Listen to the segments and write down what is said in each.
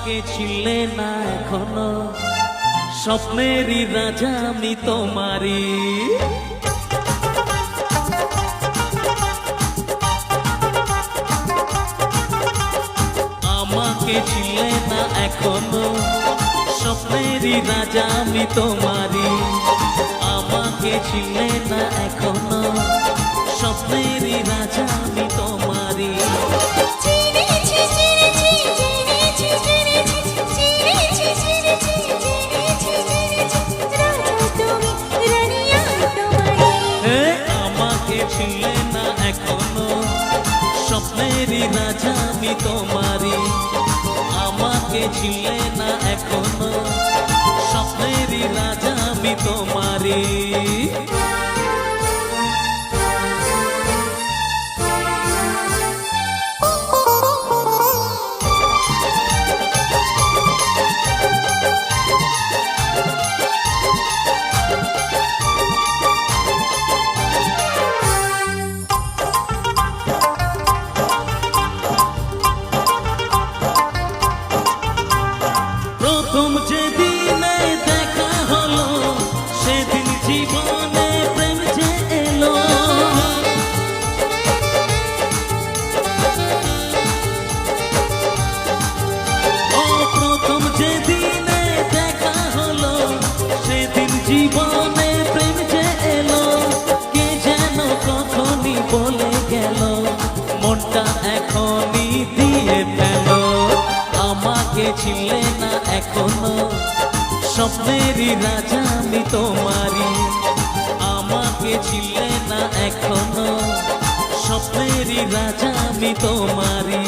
আমাকে ছিলে না এখনো, স্বপ্নেরই রাজা আমি তোমারই। আমাকে ছিলে না এখনো, স্বপ্নেরই রাজা আমি তোমারই। আমাকে ছিলে না এখনো, স্বপ্নেরই রাজা আমি তোমারই। আমাকে ছিলে না এখনো, স্বপ্নেরই রাজা আমি তোমারই। আমাকে ছিলে না এখনো, স্বপ্নেরই রাজা আমি তোমারই। প্রথম যেদিনে দেখা হলো, সেদিন জীবনে প্রেম যে এলো। ও প্রথম যেদিনে দেখা হলো, সেদিন জীবনে প্রেম যে এলো। কে যেন কখনই বলে গেল, মনটা এখনই দিয়ে ফেল। আমাকে ছিলে না এখনো, স্বপ্নেরই রাজা আমি তোমারই। আমাকে ছিলে না এখনো, স্বপ্নেরই রাজা আমি তোমারই।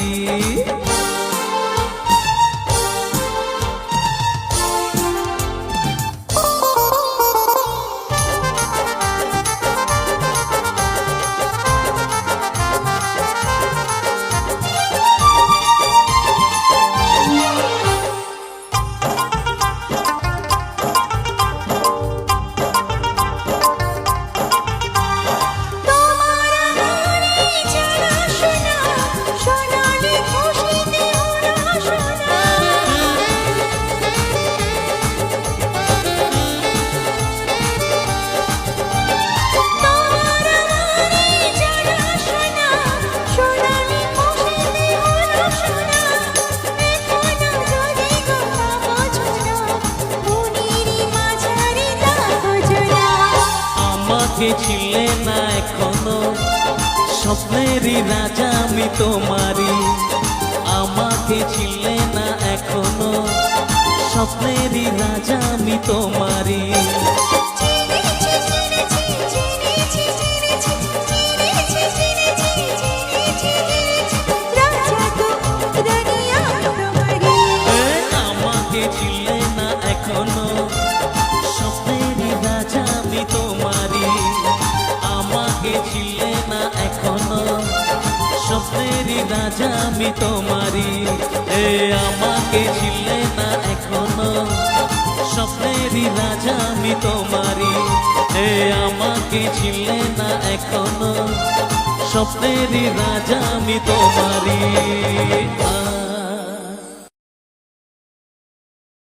আমাকে ছিলে না এখনো, স্বপ্নেরই রাজা আমি তোমারই। আমাকে ছিলে না এখনো, স্বপ্নেরই রাজা আমি তোমারই। আমাকে ছিলে না এখনো, স্বপ্নেরই রাজা আমি তোমারই। আমাকে ছিলে না এখনো, স্বপ্নেরই রাজা আমি তোমারই। আমাকে ছিলে না এখনো, স্বপ্নেরই রাজা আমি তোমারই। আমাকে ছিলে না এখনো, স্বপ্নেরই রাজা আমি তোমারই।